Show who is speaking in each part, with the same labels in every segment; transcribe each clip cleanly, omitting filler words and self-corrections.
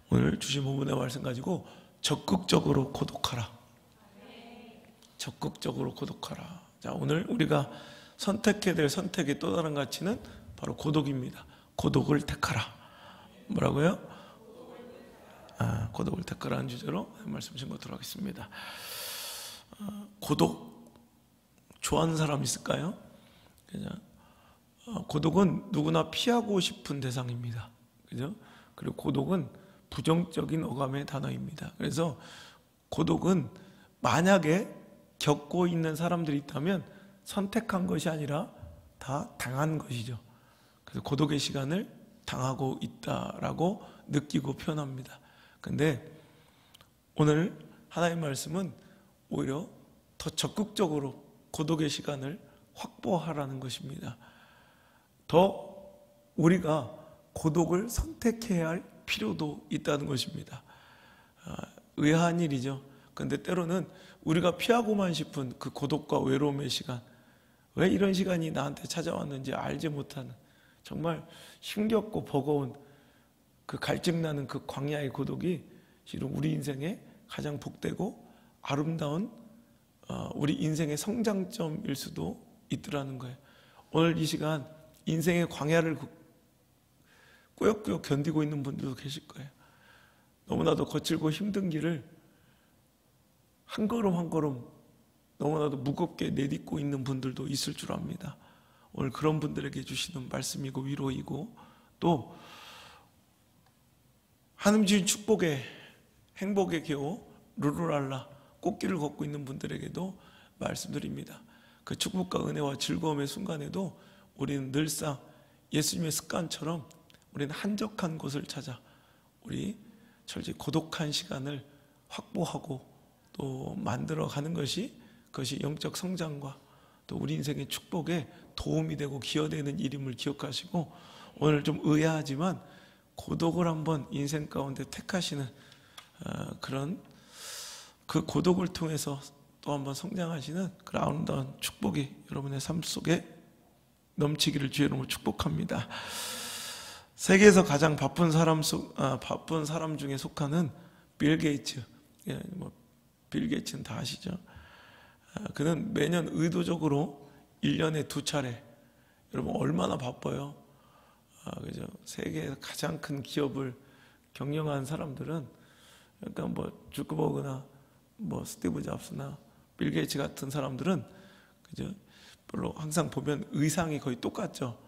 Speaker 1: 오늘 주신 본문의 말씀 가지고 적극적으로 고독하라. 적극적으로 고독하라. 자, 오늘 우리가 선택해야 될 선택의 또 다른 가치는 바로 고독입니다. 고독을 택하라. 뭐라고요? 고독을 택하라는 주제로 말씀 전하도록 하겠습니다. 고독 좋아하는 사람 있을까요? 그냥 고독은 누구나 피하고 싶은 대상입니다. 그죠? 그리고 고독은 부정적인 어감의 단어입니다. 그래서 고독은 만약에 겪고 있는 사람들이 있다면 선택한 것이 아니라 다 당한 것이죠. 그래서 고독의 시간을 당하고 있다라고 느끼고 표현합니다. 근데 오늘 하나님의 말씀은 오히려 더 적극적으로 고독의 시간을 확보하라는 것입니다. 더 우리가 고독을 선택해야 할 필요도 있다는 것입니다. 의아한 일이죠. 근데 때로는 우리가 피하고만 싶은 그 고독과 외로움의 시간, 왜 이런 시간이 나한테 찾아왔는지 알지 못하는 정말 힘겹고 버거운 그 갈증나는 그 광야의 고독이 실은 우리 인생의 가장 복되고 아름다운 우리 인생의 성장점일 수도 있더라는 거예요. 오늘 이 시간 인생의 광야를 꾸역꾸역 견디고 있는 분들도 계실 거예요. 너무나도 거칠고 힘든 길을 한 걸음 한 걸음 너무나도 무겁게 내딛고 있는 분들도 있을 줄 압니다. 오늘 그런 분들에게 주시는 말씀이고 위로이고, 또 하나님 주신 축복의 행복의 겨우 루루랄라 꽃길을 걷고 있는 분들에게도 말씀드립니다. 그 축복과 은혜와 즐거움의 순간에도 우리는 늘상 예수님의 습관처럼 우리는 한적한 곳을 찾아 우리 철저히 고독한 시간을 확보하고 또 만들어가는 것이, 그것이 영적 성장과 또 우리 인생의 축복에 도움이 되고 기여되는 일임을 기억하시고, 오늘 좀 의아하지만 고독을 한번 인생 가운데 택하시는 그런 그 고독을 통해서 또 한번 성장하시는 그 아름다운 축복이 여러분의 삶 속에 넘치기를 주의 이름으로 축복합니다. 세계에서 가장 바쁜 사람 중에 속하는 빌 게이츠. 빌 게이츠는 다 아시죠? 그는 매년 의도적으로 1년에 2차례, 여러분 얼마나 바빠요? 그죠? 세계에서 가장 큰 기업을 경영한 사람들은 약간 주크버그나 스티브 잡스나 빌 게이츠 같은 사람들은 그죠? 별로 항상 보면 의상이 거의 똑같죠.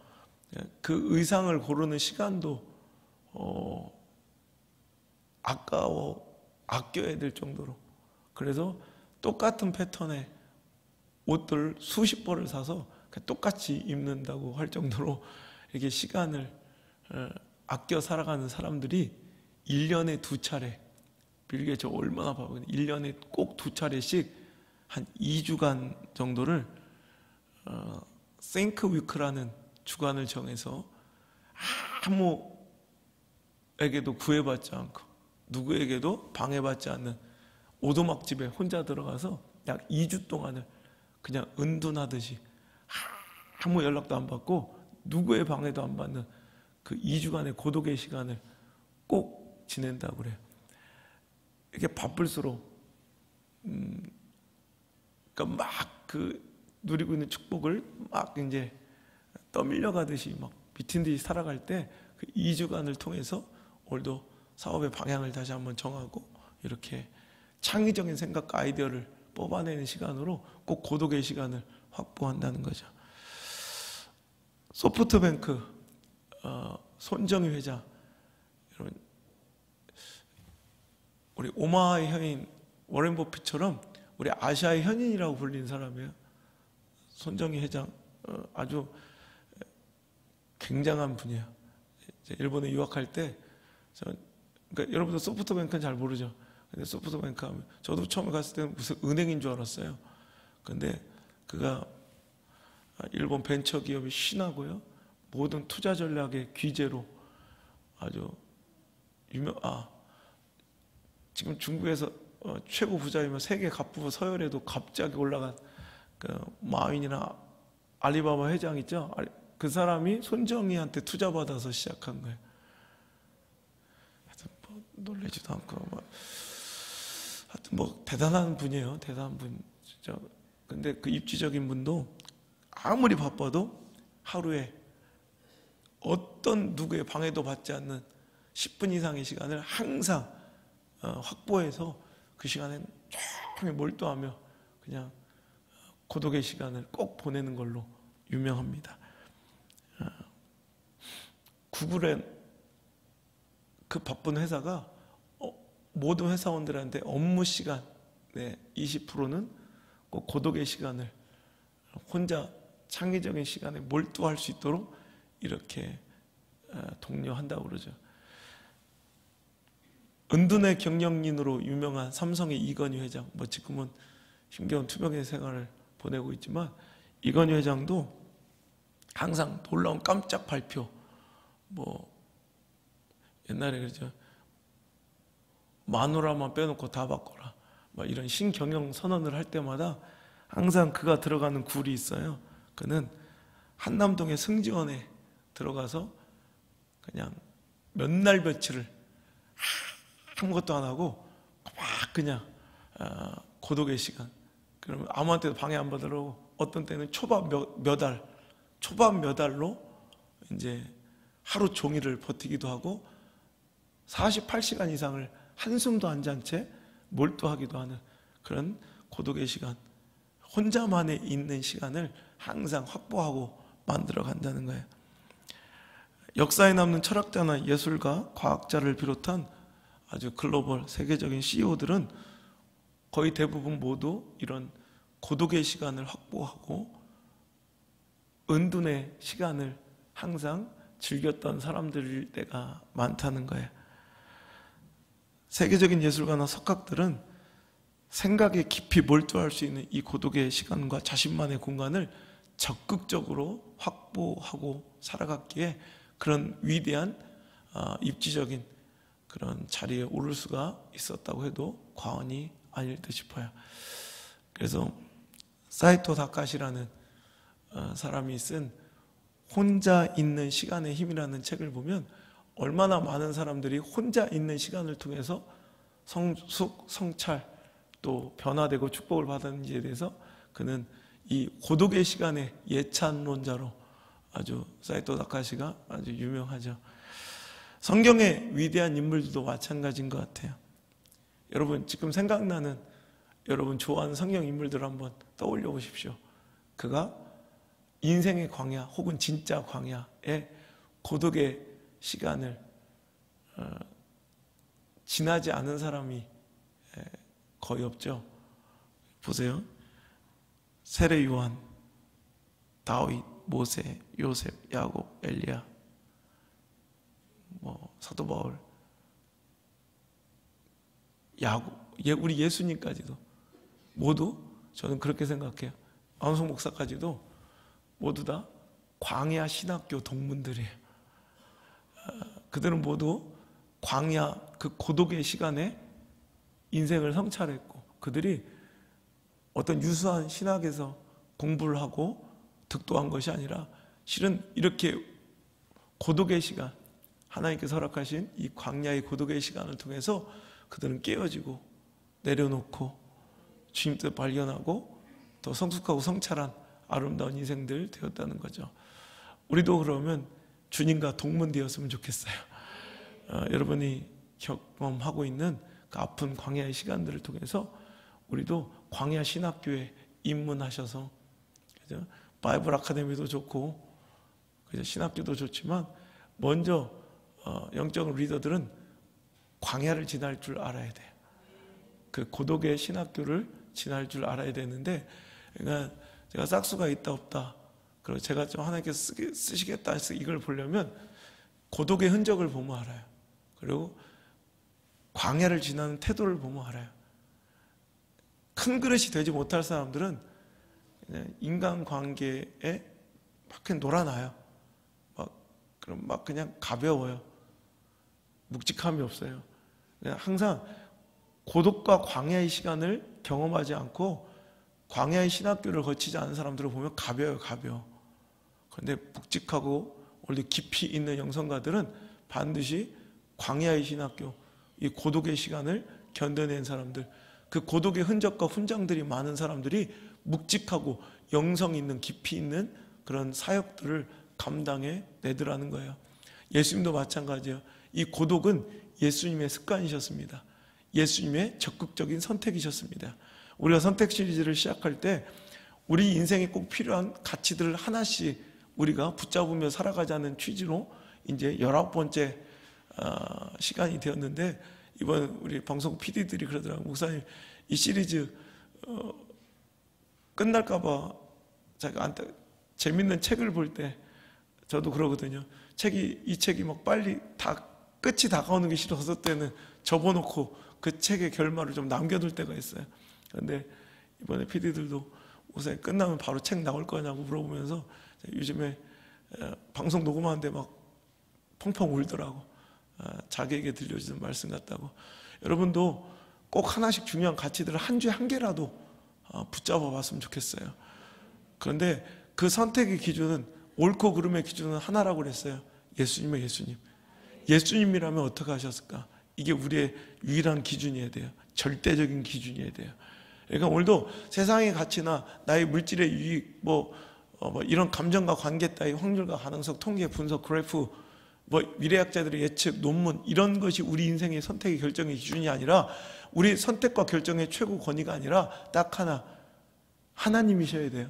Speaker 1: 그 의상을 고르는 시간도 아껴야 될 정도로, 그래서 똑같은 패턴의 옷들 수십 벌을 사서 똑같이 입는다고 할 정도로 이렇게 시간을 아껴 살아가는 사람들이 1년에 2차례, 빌 게이츠 얼마나 바쁘냐, 1년에 꼭 2차례씩 한 2주간 정도를 Think Week라는 주간을 정해서 아무에게도 구애받지 않고 누구에게도 방해받지 않는 오두막집에 혼자 들어가서 약 2주 동안을 그냥 은둔하듯이 아무 연락도 안 받고 누구의 방해도 안 받는 그 2주간의 고독의 시간을 꼭 지낸다고 그래요. 이렇게 바쁠수록 그러니까 막 누리고 있는 축복을 막 이제 떠밀려가듯이 막 비튼 듯이 살아갈 때 그 2주간을 통해서 오늘도 사업의 방향을 다시 한번 정하고 이렇게 창의적인 생각과 아이디어를 뽑아내는 시간으로 꼭 고독의 시간을 확보한다는 거죠. 소프트뱅크 손정희 회장, 여러분 우리 오마하의 현인 워렌 버핏처럼 우리 아시아의 현인이라고 불리는 사람이에요. 손정희 회장 아주 굉장한 분이에요. 일본에 유학할 때 그러니까 여러분도 소프트뱅크는 잘 모르죠. 근데 소프트뱅크 하면 저도 처음에 갔을 때는 무슨 은행인 줄 알았어요. 근데 그가 일본 벤처 기업의 신하고요, 모든 투자 전략의 귀재로 아주 지금 중국에서 최고 부자이며 세계 갑부 서열에도 갑자기 올라간 그 마윈이나 알리바바 회장 있죠? 그 사람이 손정희한테 투자받아서 시작한 거예요. 놀래지도 않고 하여튼 대단한 분이에요. 대단한 분 진짜. 근데 그 입지적인 분도 아무리 바빠도 하루에 어떤 누구의 방해도 받지 않는 10분 이상의 시간을 항상 확보해서 그 시간에 조금히 몰두하며 그냥 고독의 시간을 꼭 보내는 걸로 유명합니다. 구글의 그 바쁜 회사가 모든 회사원들한테 업무 시간의 20%는 꼭 고독의 시간을 혼자 창의적인 시간에 몰두할 수 있도록 이렇게 독려한다고 그러죠. 은둔의 경영인으로 유명한 삼성의 이건희 회장, 지금은 힘겨운 투병의 생활을 보내고 있지만 이건희 회장도 항상 놀라운 깜짝 발표, 옛날에 그러죠. 마누라만 빼놓고 다 바꿔라, 이런 신경영 선언을 할 때마다 항상 그가 들어가는 굴이 있어요. 그는 한남동의 승지원에 들어가서 그냥 몇 날 며칠을 아무것도 안 하고 막 그냥 고독의 시간. 그러면 아무한테도 방해 안 받으려고 어떤 때는 초밥 몇 알로 이제 하루 종일을 버티기도 하고 48시간 이상을 한숨도 안 잔 채 몰두하기도 하는 그런 고독의 시간, 혼자만의 있는 시간을 항상 확보하고 만들어 간다는 거예요. 역사에 남는 철학자나 예술가, 과학자를 비롯한 아주 글로벌 세계적인 CEO들은 거의 대부분 모두 이런 고독의 시간을 확보하고 은둔의 시간을 항상 즐겼던 사람들일 때가 많다는 거예요. 세계적인 예술가나 석학들은 생각에 깊이 몰두할 수 있는 이 고독의 시간과 자신만의 공간을 적극적으로 확보하고 살아갔기에 그런 위대한 입지적인 그런 자리에 오를 수가 있었다고 해도 과언이 아닐 듯 싶어요. 그래서 사이토 다카시라는 사람이 쓴 혼자 있는 시간의 힘이라는 책을 보면 얼마나 많은 사람들이 혼자 있는 시간을 통해서 성숙, 성찰, 또 변화되고 축복을 받았는지에 대해서 그는 이 고독의 시간의 예찬론자로 아주 사이토 다카시가 아주 유명하죠. 성경의 위대한 인물들도 마찬가지인 것 같아요. 여러분 지금 생각나는 여러분 좋아하는 성경 인물들을 한번 떠올려 보십시오. 그가 인생의 광야 혹은 진짜 광야에 고독의 시간을 지나지 않은 사람이 거의 없죠. 보세요. 세례 요한, 다윗, 모세, 요셉, 야곱, 엘리야, 사도 바울, 우리 예수님까지도 모두 저는 그렇게 생각해요. 안성 목사까지도 모두 다 광야 신학교 동문들이에요. 그들은 모두 광야 그 고독의 시간에 인생을 성찰했고 그들이 어떤 유수한 신학에서 공부를 하고 득도한 것이 아니라 실은 이렇게 고독의 시간, 하나님께서 허락하신 이 광야의 고독의 시간을 통해서 그들은 깨어지고 내려놓고 주님 뜻 발견하고 더 성숙하고 성찰한 아름다운 인생들 되었다는 거죠. 우리도 그러면 주님과 동문되었으면 좋겠어요. 여러분이 경험하고 있는 그 아픈 광야의 시간들을 통해서 우리도 광야 신학교에 입문하셔서 그죠? 바이블 아카데미도 좋고 그죠? 신학교도 좋지만 먼저 영적 리더들은 광야를 지날 줄 알아야 돼요. 그 고독의 신학교를 지날 줄 알아야 되는데, 그러니까 제가 싹수가 있다 없다, 그리고 제가 좀 하나님께서 쓰시겠다 해서 이걸 보려면 고독의 흔적을 보면 알아요. 그리고 광야를 지나는 태도를 보면 알아요. 큰 그릇이 되지 못할 사람들은 그냥 인간관계에 막 그냥 놀아나요. 그럼 막 그냥 가벼워요. 묵직함이 없어요. 항상 고독과 광야의 시간을 경험하지 않고 광야의 신학교를 거치지 않은 사람들을 보면 가벼워요, 가벼워. 그런데 묵직하고 원래 깊이 있는 영성가들은 반드시 광야의 신학교, 이 고독의 시간을 견뎌낸 사람들, 그 고독의 흔적과 훈장들이 많은 사람들이 묵직하고 영성 있는 깊이 있는 그런 사역들을 감당해 내더라는 거예요. 예수님도 마찬가지예요. 이 고독은 예수님의 습관이셨습니다. 예수님의 적극적인 선택이셨습니다. 우리가 선택 시리즈를 시작할 때 우리 인생에 꼭 필요한 가치들을 하나씩 우리가 붙잡으며 살아가자는 취지로 이제 19번째 시간이 되었는데, 이번 우리 방송 PD들이 그러더라고요. 목사님, 이 시리즈 끝날까봐 제가 재밌는 책을 볼 때 저도 그러거든요. 이 책이 막 빨리 다 끝이 다가오는 게 싫어서 때는 접어놓고 그 책의 결말을 좀 남겨둘 때가 있어요. 그런데 이번에 PD들도 목사님 끝나면 바로 책 나올 거냐고 물어보면서 요즘에 방송 녹음하는데 막 펑펑 울더라고. 자기에게 들려주는 말씀 같다고. 여러분도 꼭 하나씩 중요한 가치들을 한 주에 한 개라도 붙잡아 봤으면 좋겠어요. 그런데 그 선택의 기준은, 옳고 그름의 기준은 하나라고 그랬어요. 예수님의 예수님. 예수님이라면 어떻게 하셨을까? 이게 우리의 유일한 기준이어야 돼요. 절대적인 기준이어야 돼요. 그러니까 오늘도 세상의 가치나 나의 물질의 유익, 이런 감정과 관계 따위 확률과 가능성, 통계, 분석, 그래프, 미래학자들의 예측, 논문, 이런 것이 우리 인생의 선택의 결정의 기준이 아니라, 우리 선택과 결정의 최고 권위가 아니라 딱 하나, 하나님이셔야 돼요.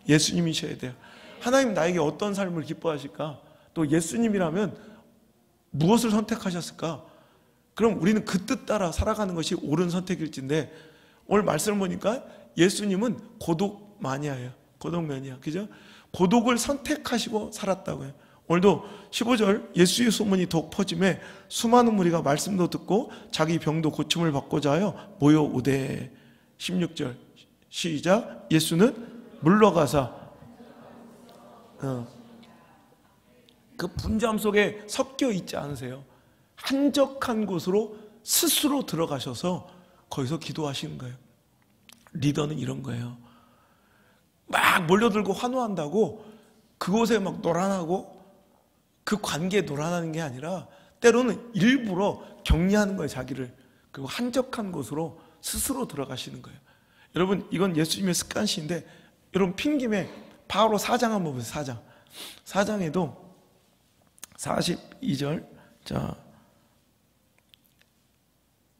Speaker 1: 예수님이셔야 돼요. 하나님 나에게 어떤 삶을 기뻐하실까? 또 예수님이라면 무엇을 선택하셨을까? 그럼 우리는 그 뜻 따라 살아가는 것이 옳은 선택일진데, 오늘 말씀을 보니까 예수님은 고독 마니아예요. 고독 매니아. 그죠? 고독을 선택하시고 살았다고요. 오늘도 15절, 예수의 소문이 더욱 퍼짐에 수많은 무리가 말씀도 듣고 자기 병도 고침을 받고자 하여 모여오되. 16절 시작. 예수는 물러가사 그 분주함 속에 섞여 있지 않으세요. 한적한 곳으로 스스로 들어가셔서 거기서 기도하시는 거예요. 리더는 이런 거예요. 막 몰려들고 환호한다고 그곳에 막 노란하고 그 관계에 노란하는 게 아니라, 때로는 일부러 격리하는 거예요, 자기를. 그리고 한적한 곳으로 스스로 들어가시는 거예요. 여러분, 이건 예수님의 습관시인데, 여러분 핑김에 바로 4장 한번 보세요. 4장에도 42절, 자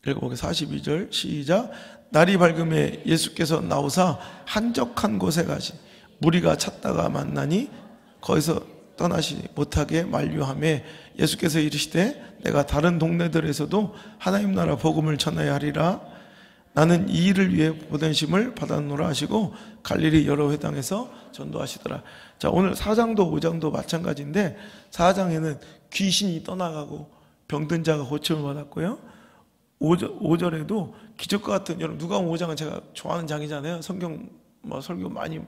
Speaker 1: 읽어보겠습니다. 42절 시작. 날이 밝음에 예수께서 나오사 한적한 곳에 가시 무리가 찾다가 만나니 거기서 떠나시 못하게 만류하매, 예수께서 이르시되 내가 다른 동네들에서도 하나님 나라 복음을 전하여 하리라. 나는 이 일을 위해 보내심을 받았노라 하시고 갈릴리 여러 회당에서 전도하시더라. 자, 오늘 4장도 5장도 마찬가지인데, 4장에는 귀신이 떠나가고 병든 자가 고침을 받았고요, 5절에도 기적과 같은, 여러분 누가복음 5장은 제가 좋아하는 장이잖아요. 성경 설교 많이.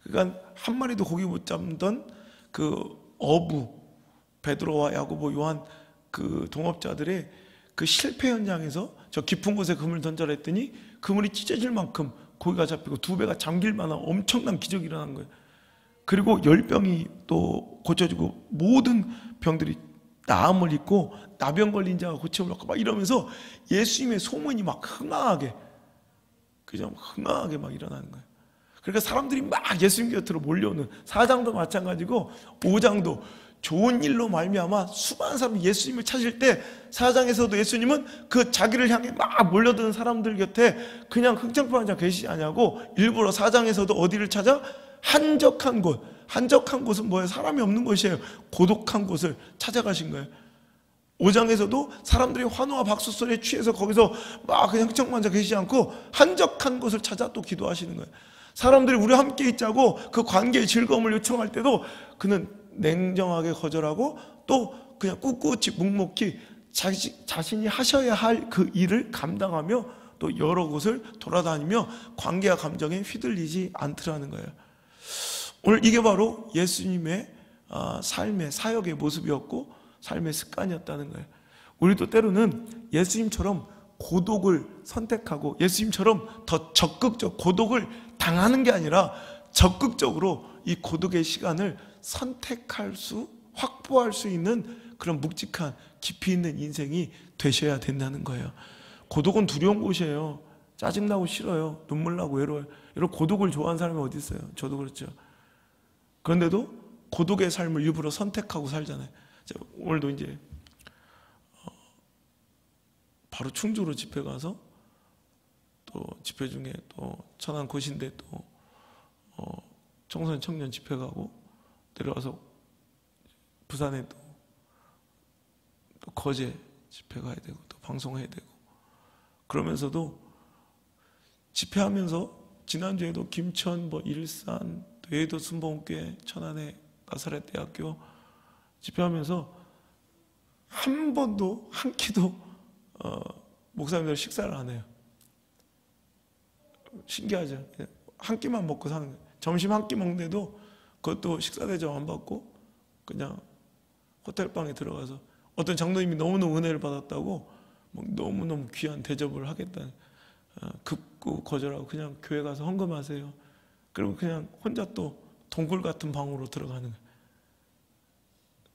Speaker 1: 그러니까 한 마리도 고기 못 잡던 그 어부 베드로와 야고보, 요한 그 동업자들의 그 실패 현장에서 저 깊은 곳에 그물 던져라 했더니 그물이 찢어질 만큼 고기가 잡히고 2배가 잠길 만한 엄청난 기적이 일어난 거예요. 그리고 열병이 또 고쳐지고 모든 병들이 나음을 입고 나병 걸린 자가 고침을 받고 막 이러면서 예수님의 소문이 막 흥황하게, 그죠? 흥황하게 막 일어나는 거예요. 그러니까 사람들이 막 예수님 곁으로 몰려오는, 4장도 마찬가지고 5장도 좋은 일로 말미암아 수많은 사람이 예수님을 찾을 때, 4장에서도 예수님은 그 자기를 향해 막 몰려드는 사람들 곁에 그냥 흥청망청 자 계시지 않냐고, 일부러 4장에서도 어디를 찾아? 한적한 곳. 한적한 곳은 뭐예요? 사람이 없는 곳이에요. 고독한 곳을 찾아가신 거예요. 5장에서도 사람들이 환호와 박수 소리에 취해서 거기서 막 그냥 흥청망청 계시지 않고 한적한 곳을 찾아 또 기도하시는 거예요. 사람들이 우리 함께 있자고 그 관계의 즐거움을 요청할 때도 그는 냉정하게 거절하고 또 그냥 꿋꿋이 묵묵히 자신이 하셔야 할 그 일을 감당하며 또 여러 곳을 돌아다니며 관계와 감정에 휘둘리지 않더라는 거예요. 오늘 이게 바로 예수님의 삶의 사역의 모습이었고 삶의 습관이었다는 거예요. 우리도 때로는 예수님처럼 고독을 선택하고 예수님처럼 더 적극적, 고독을 당하는 게 아니라 적극적으로 이 고독의 시간을 선택할 수, 확보할 수 있는 그런 묵직한 깊이 있는 인생이 되셔야 된다는 거예요. 고독은 두려운 곳이에요. 짜증나고 싫어요. 눈물 나고 외로워요. 이런 고독을 좋아하는 사람이 어디 있어요? 저도 그렇죠. 그런데도 고독의 삶을 일부러 선택하고 살잖아요. 오늘도 이제 바로 충주로 집회 가서 또 집회 중에 또 천안 고신대 또 청소년 청년 집회 가고 내려와서 부산에 또 거제 집회 가야 되고 또 방송해야 되고 그러면서도 집회하면서 지난주에도 김천, 일산, 외도 순복음교회, 천안의 나사렛 대학교 집회하면서 한 번도 한 끼도 목사님들 식사를 안 해요. 신기하죠? 한 끼만 먹고 사는 거예요. 점심 한 끼 먹는데도 그것도 식사 대접 안 받고 그냥 호텔방에 들어가서 어떤 장로님이 너무너무 은혜를 받았다고 너무너무 귀한 대접을 하겠다는 급고 거절하고 그냥 교회 가서 헌금하세요. 그리고 그냥 혼자 또 동굴 같은 방으로 들어가는 거예요.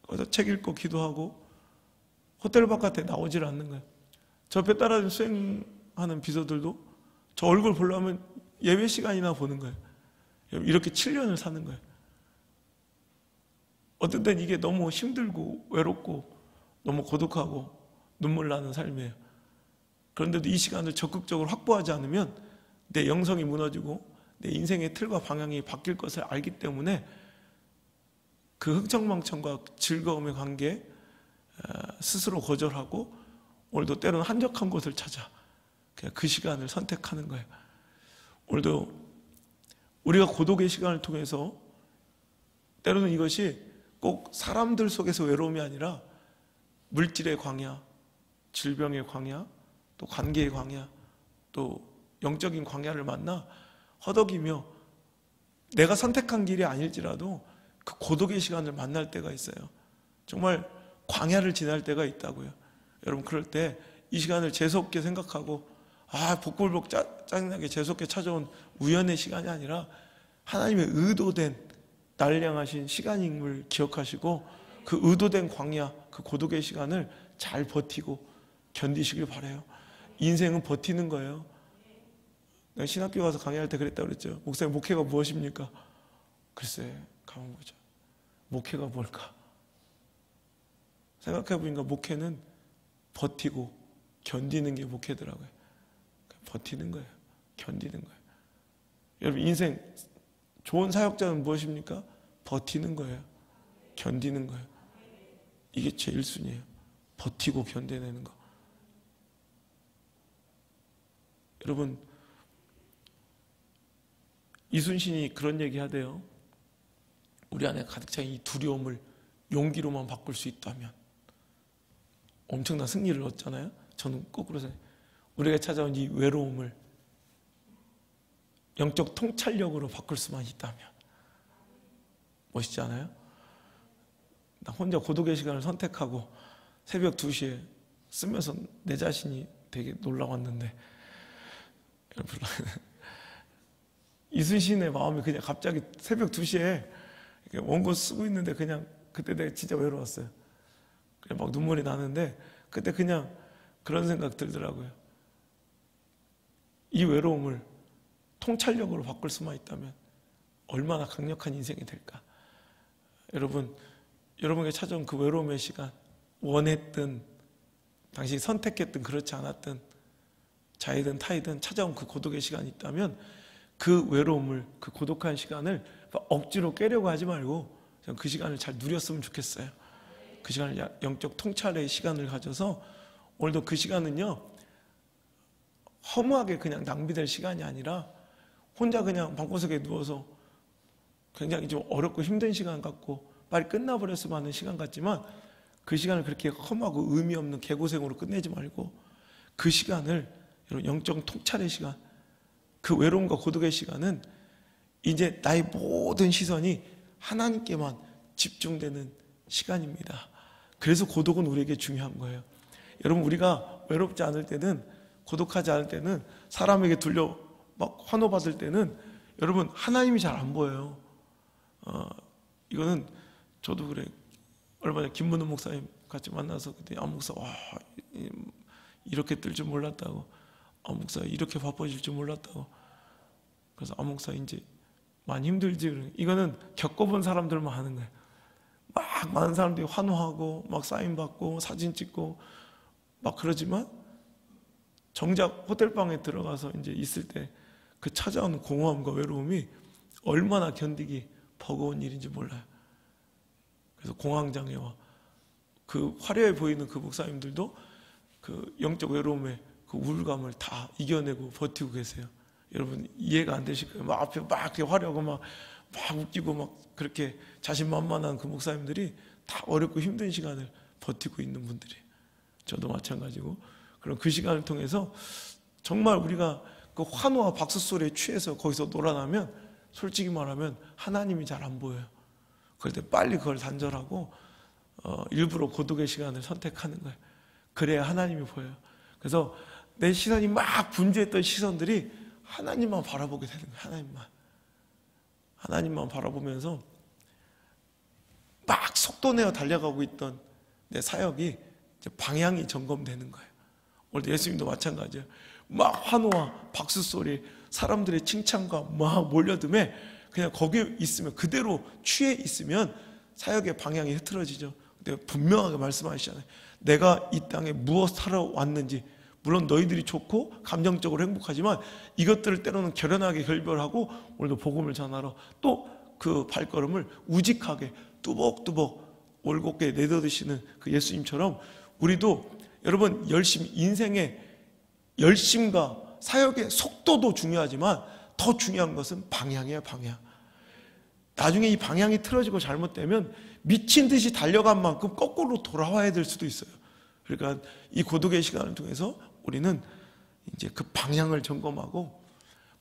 Speaker 1: 거기서 책 읽고 기도하고 호텔 바깥에 나오질 않는 거예요. 저 배 따라 수행하는 비서들도 저 얼굴 보려면 예배 시간이나 보는 거예요. 이렇게 7년을 사는 거예요. 어떤 때는 이게 너무 힘들고 외롭고 너무 고독하고 눈물 나는 삶이에요. 그런데도 이 시간을 적극적으로 확보하지 않으면 내 영성이 무너지고 내 인생의 틀과 방향이 바뀔 것을 알기 때문에 그 흥청망청과 즐거움의 관계 스스로 거절하고 오늘도 때로는 한적한 곳을 찾아 그냥 그 시간을 선택하는 거예요. 오늘도 우리가 고독의 시간을 통해서 때로는 이것이 꼭 사람들 속에서 외로움이 아니라 물질의 광야, 질병의 광야, 또 관계의 광야, 또 영적인 광야를 만나 허덕이며 내가 선택한 길이 아닐지라도 그 고독의 시간을 만날 때가 있어요. 정말 광야를 지날 때가 있다고요. 여러분 그럴 때 이 시간을 재수없게 생각하고 복골복 짜증나게 재수없게 찾아온 우연의 시간이 아니라 하나님의 의도된 날 향하신 시간임을 기억하시고 그 의도된 광야, 그 고독의 시간을 잘 버티고 견디시길 바라요. 인생은 버티는 거예요. 내가 신학교 가서 강의할 때 그랬다고 그랬죠. 목사님 목회가 무엇입니까? 글쎄 가만 보자. 목회가 뭘까? 생각해보니까 목회는 버티고 견디는 게 목회더라고요. 버티는 거예요. 견디는 거예요. 여러분 인생 좋은 사역자는 무엇입니까? 버티는 거예요. 견디는 거예요. 이게 제일 순위예요. 버티고 견뎌내는 거. 여러분 이순신이 그런 얘기 하대요. 우리 안에 가득 찬 이 두려움을 용기로만 바꿀 수 있다면 엄청난 승리를 얻잖아요. 저는 거꾸로 생각해요. 우리가 찾아온 이 외로움을 영적 통찰력으로 바꿀 수만 있다면 멋있지 않아요? 나 혼자 고독의 시간을 선택하고 새벽 2시에 쓰면서 내 자신이 되게 놀라웠는데 이순신의 마음이 그냥 갑자기 새벽 2시에 원고 쓰고 있는데 그냥 그때 내가 진짜 외로웠어요. 그냥 막 눈물이 나는데 그때 그냥 그런 생각 들더라고요. 이 외로움을 통찰력으로 바꿀 수만 있다면 얼마나 강력한 인생이 될까. 여러분, 여러분에게 찾아온 그 외로움의 시간, 원했든 당신이 선택했든 그렇지 않았든 자이든 타이든 찾아온 그 고독의 시간이 있다면 그 외로움을, 그 고독한 시간을 억지로 깨려고 하지 말고 그 시간을 잘 누렸으면 좋겠어요. 그 시간을 영적 통찰의 시간을 가져서 오늘도 그 시간은요 허무하게 그냥 낭비될 시간이 아니라 혼자 그냥 방구석에 누워서 굉장히 좀 어렵고 힘든 시간 같고 빨리 끝나버렸으면 하는 시간 같지만 그 시간을 그렇게 험하고 의미 없는 개고생으로 끝내지 말고 그 시간을 영적 통찰의 시간, 그 외로움과 고독의 시간은 이제 나의 모든 시선이 하나님께만 집중되는 시간입니다. 그래서 고독은 우리에게 중요한 거예요. 여러분 우리가 외롭지 않을 때는, 고독하지 않을 때는, 사람에게 둘려 막 환호받을 때는 여러분 하나님이 잘 안 보여요. 이거는 저도 그래. 얼마 전에 김문우 목사님 같이 만나서 그때 목사 이렇게 뜰 줄 몰랐다고. 목사 이렇게 바빠질 줄 몰랐다고. 그래서 목사 이제 많이 힘들지. 이거는 겪어본 사람들만 하는 거예요. 막 많은 사람들이 환호하고 막 사인 받고 사진 찍고 막 그러지만 정작 호텔방에 들어가서 이제 있을 때 그 찾아오는 공허함과 외로움이 얼마나 견디기 버거운 일인지 몰라요. 그래서 공황장애와 그 화려해 보이는 그 목사님들도 그 영적 외로움에 그 우울감을 다 이겨내고 버티고 계세요. 여러분 이해가 안 되실 거예요. 막 앞에 막 이렇게 화려하고 막 웃기고 막 그렇게 자신만만한 그 목사님들이 다 어렵고 힘든 시간을 버티고 있는 분들이. 저도 마찬가지고. 그럼 그 시간을 통해서 정말 우리가 그 환호와 박수 소리에 취해서 거기서 놀아나면 솔직히 말하면 하나님이 잘 안 보여요. 그럴 때 빨리 그걸 단절하고 일부러 고독의 시간을 선택하는 거예요. 그래야 하나님이 보여요. 그래서 내 시선이 막 분주했던 시선들이 하나님만 바라보게 되는 거예요. 하나님만 바라보면서 막 속도 내어 달려가고 있던 내 사역이 이제 방향이 점검되는 거예요. 오늘도 예수님도 마찬가지예요. 막 환호와 박수 소리, 사람들의 칭찬과 막 몰려듦에 그냥 거기에 있으면, 그대로 취해 있으면 사역의 방향이 흐트러지죠. 근데 분명하게 말씀하시잖아요. 내가 이 땅에 무엇 하러 왔는지, 물론 너희들이 좋고 감정적으로 행복하지만 이것들을 때로는 결연하게 결별하고 오늘도 복음을 전하러 또 그 발걸음을 우직하게 뚜벅뚜벅 올곧게 내딛으시는 그 예수님처럼 우리도 여러분 열심히, 인생의 열심과 사역의 속도도 중요하지만 더 중요한 것은 방향이에요. 방향. 나중에 이 방향이 틀어지고 잘못되면 미친 듯이 달려간 만큼 거꾸로 돌아와야 될 수도 있어요. 그러니까 이 고독의 시간을 통해서 우리는 이제 그 방향을 점검하고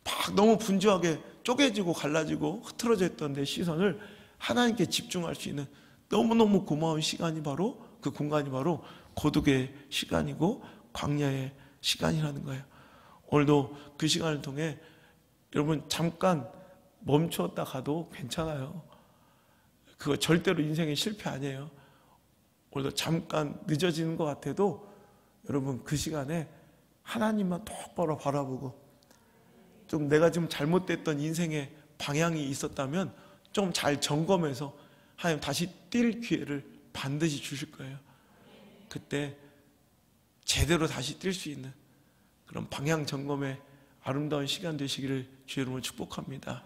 Speaker 1: 막 너무 분주하게 쪼개지고 갈라지고 흐트러져 있던 내 시선을 하나님께 집중할 수 있는 너무너무 고마운 시간이 바로, 그 공간이 바로 고독의 시간이고 광야의 시간이라는 거예요. 오늘도 그 시간을 통해 여러분 잠깐 멈추었다 가도 괜찮아요. 그거 절대로 인생의 실패 아니에요. 오늘도 잠깐 늦어지는 것 같아도 여러분 그 시간에 하나님만 똑바로 바라보고, 좀 내가 지금 잘못됐던 인생의 방향이 있었다면 좀 잘 점검해서 하나님 다시 뛸 기회를 반드시 주실 거예요. 그때 제대로 다시 뛸 수 있는 그런 방향 점검의 아름다운 시간 되시기를 주의 이름으로 축복합니다.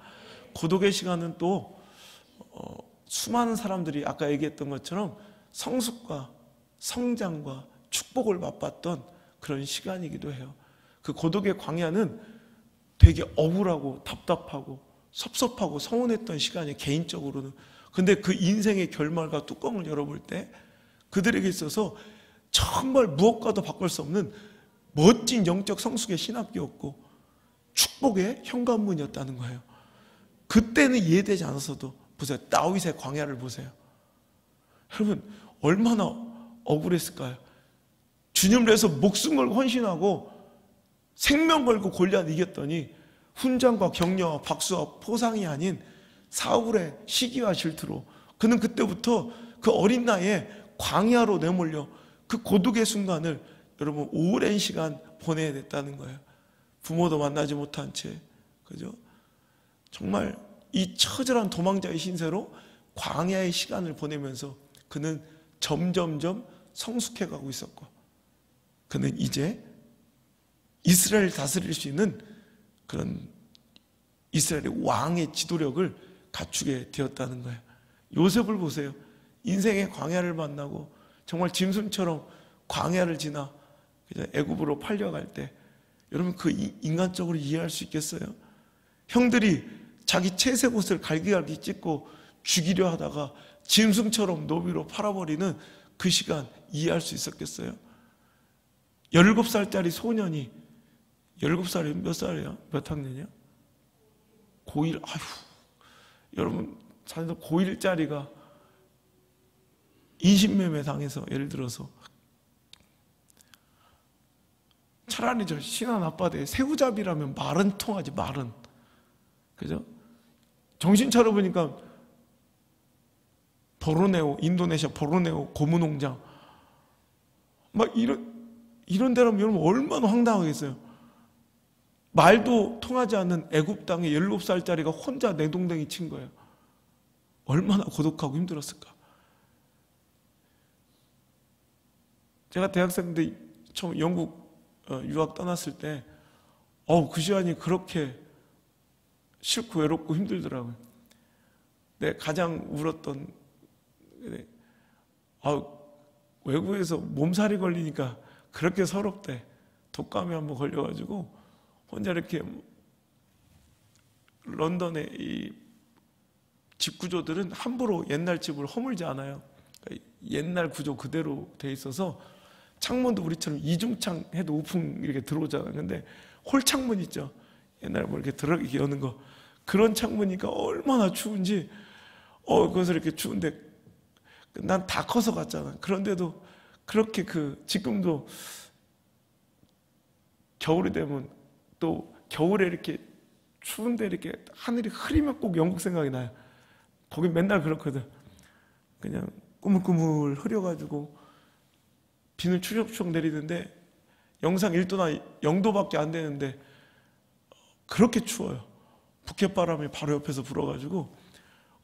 Speaker 1: 고독의 시간은 또 수많은 사람들이 아까 얘기했던 것처럼 성숙과 성장과 축복을 맛봤던 그런 시간이기도 해요. 그 고독의 광야는 되게 억울하고 답답하고 섭섭하고 서운했던 시간이 개인적으로는. 근데 그 인생의 결말과 뚜껑을 열어볼 때 그들에게 있어서 정말 무엇과도 바꿀 수 없는 멋진 영적 성숙의 신학기였고 축복의 현관문이었다는 거예요. 그때는 이해되지 않았어도 보세요. 다윗의 광야를 보세요. 여러분 얼마나 억울했을까요? 주님을 위해서 목숨 걸고 헌신하고 생명 걸고 골리앗 이겼더니 훈장과 격려와 박수와 포상이 아닌 사울의 시기와 질투로 그는 그때부터 그 어린 나이에 광야로 내몰려 그 고독의 순간을 여러분 오랜 시간 보내야 됐다는 거예요. 부모도 만나지 못한 채, 그죠? 정말 이 처절한 도망자의 신세로 광야의 시간을 보내면서 그는 점점점 성숙해가고 있었고, 그는 이제 이스라엘을 다스릴 수 있는 그런 이스라엘의 왕의 지도력을 갖추게 되었다는 거예요. 요셉을 보세요. 인생의 광야를 만나고 정말 짐승처럼 광야를 지나 애굽으로 팔려갈 때 여러분 그 인간적으로 이해할 수 있겠어요? 형들이 자기 채색 옷을 갈기갈기 찢고 죽이려 하다가 짐승처럼 노비로 팔아버리는 그 시간 이해할 수 있었겠어요? 17살짜리 소년이, 17살이 몇 살이야? 몇 학년이야? 고1. 아휴, 여러분 고1짜리가 인신매매 당해서, 예를 들어서 차라리 저 신한 아빠들 새우잡이라면 말은 통하지, 말은. 그죠? 정신 차려보니까 보르네오, 인도네시아 보르네오 고무농장 막 이런 데라면 여러분 얼마나 황당하겠어요. 말도 통하지 않는 애굽 땅에 17살짜리가 혼자 내동댕이 친 거예요. 얼마나 고독하고 힘들었을까. 제가 대학생 때 처음 영국 유학 떠났을 때 그 시간이 그렇게 싫고 외롭고 힘들더라고요. 내 가장 울었던 외국에서 몸살이 걸리니까 그렇게 서럽대. 독감에 한번 걸려가지고 혼자 이렇게 런던의 이 집 구조들은 함부로 옛날 집을 허물지 않아요. 그러니까 옛날 구조 그대로 돼 있어서 창문도 우리처럼 이중창 해도 우풍 이렇게 들어오잖아요. 근데 홀창문 있죠. 옛날에 뭐 이렇게 이렇게 여는 거. 그런 창문이니까 얼마나 추운지 그것을 이렇게 추운데 난 다 커서 갔잖아. 그런데도 그렇게 지금도 겨울이 되면 또 겨울에 이렇게 추운데 이렇게 하늘이 흐리면 꼭 영국 생각이 나요. 거기 맨날 그렇거든. 그냥 꾸물꾸물 흐려가지고 비는 추적추적 내리는데 영상 1도나 0도밖에 안 되는데 그렇게 추워요. 북해바람이 바로 옆에서 불어가지고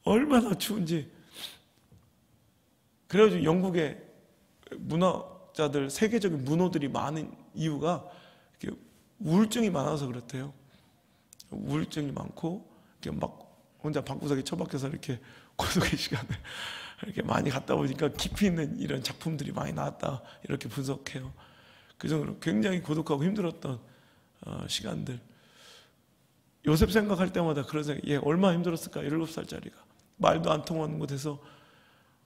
Speaker 1: 얼마나 추운지. 그래가지고 영국의 문화자들, 세계적인 문호들이 많은 이유가 이렇게 우울증이 많아서 그렇대요. 우울증이 많고 이렇게 막 혼자 방구석에 처박혀서 이렇게 고독의 시간을 이렇게 많이 갔다 보니까 깊이 있는 이런 작품들이 많이 나왔다 이렇게 분석해요. 그 정도로 굉장히 고독하고 힘들었던 시간들. 요셉 생각할 때마다 그런 생각, 얘 얼마나 힘들었을까. 17살짜리가 말도 안 통하는 곳에서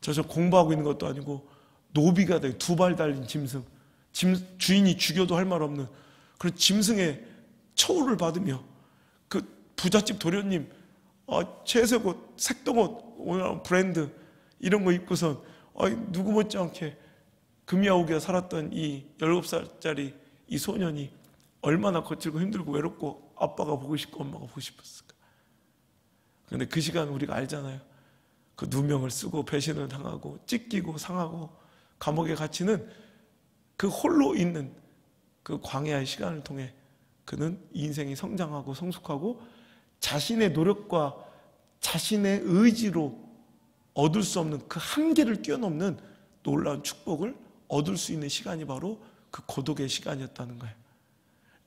Speaker 1: 저 공부하고 있는 것도 아니고 노비가 돼. 2발 달린 짐승, 주인이 죽여도 할 말 없는 그런 짐승의 처우를 받으며 그 부잣집 도련님 채색 옷, 색동옷, 오늘 브랜드 이런 거 입고선 누구 못지않게 금야옥에 살았던 이 17살짜리 이 소년이 얼마나 거칠고 힘들고 외롭고 아빠가 보고 싶고 엄마가 보고 싶었을까. 그런데 그 시간 우리가 알잖아요. 그 누명을 쓰고 배신을 당하고 찢기고 상하고 감옥에 갇히는 그 홀로 있는 그 광야의 시간을 통해 그는 인생이 성장하고 성숙하고 자신의 노력과 자신의 의지로 얻을 수 없는 그 한계를 뛰어넘는 놀라운 축복을 얻을 수 있는 시간이 바로 그 고독의 시간이었다는 거예요.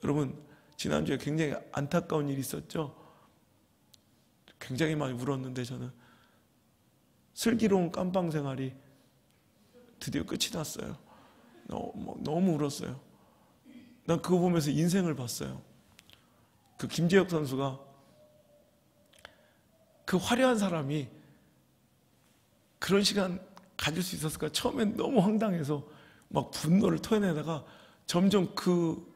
Speaker 1: 여러분, 지난주에 굉장히 안타까운 일이 있었죠. 굉장히 많이 울었는데 저는 슬기로운 깜빵 생활이 드디어 끝이 났어요. 너무 울었어요. 난 그거 보면서 인생을 봤어요. 그 김재혁 선수가 그 화려한 사람이 그런 시간 가질 수 있었을까? 처음엔 너무 황당해서 막 분노를 토해내다가 점점 그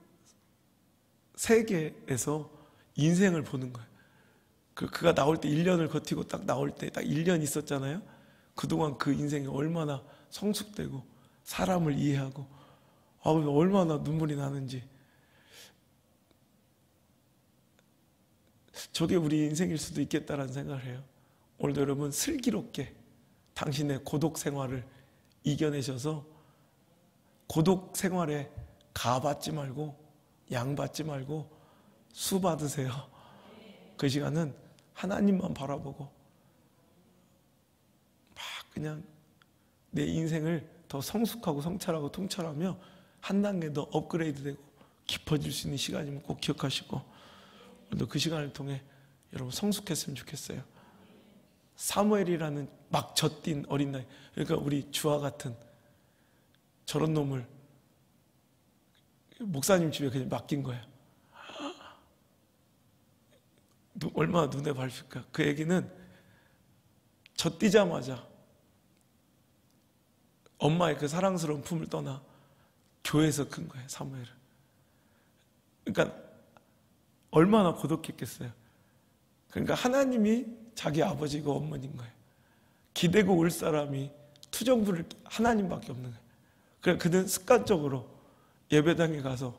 Speaker 1: 세계에서 인생을 보는 거예요. 그가 나올 때 1년을 버티고 딱 나올 때 딱 1년 있었잖아요. 그동안 그 인생이 얼마나 성숙되고 사람을 이해하고 얼마나 눈물이 나는지. 저게 우리 인생일 수도 있겠다라는 생각을 해요. 오늘도 여러분 슬기롭게 당신의 고독 생활을 이겨내셔서 고독 생활에 가 받지 말고 양 받지 말고 수 받으세요. 그 시간은 하나님만 바라보고 막 그냥 내 인생을 더 성숙하고 성찰하고 통찰하며 한 단계 더 업그레이드되고 깊어질 수 있는 시간임을 꼭 기억하시고 오늘도 그 시간을 통해 여러분 성숙했으면 좋겠어요. 사무엘이라는 막 젖뛴 어린 나이, 그러니까 우리 주와 같은 저런 놈을 목사님 집에 그냥 맡긴 거예요. 얼마나 눈에 밟힐까. 그 얘기는 젖뛰자마자 엄마의 그 사랑스러운 품을 떠나 교회에서 큰 거예요, 사무엘은. 그러니까 얼마나 고독했겠어요. 그러니까 하나님이 자기 아버지고 어머니인 거예요. 기대고 올 사람이 투정부를 하나님밖에 없는 거예요. 그래서 그는 습관적으로 예배당에 가서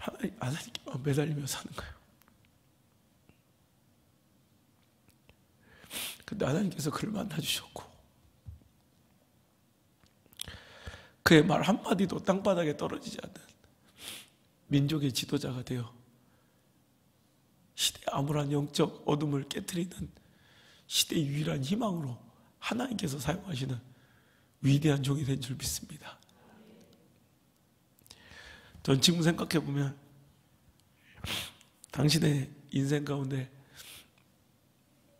Speaker 1: 하나님께만 매달리며 사는 거예요. 근데 하나님께서 그를 만나주셨고 그의 말 한마디도 땅바닥에 떨어지지 않는 민족의 지도자가 되어 시대의 암울한 영적 어둠을 깨트리는 시대의 유일한 희망으로 하나님께서 사용하시는 위대한 종이 된 줄 믿습니다. 전 지금 생각해 보면 당신의 인생 가운데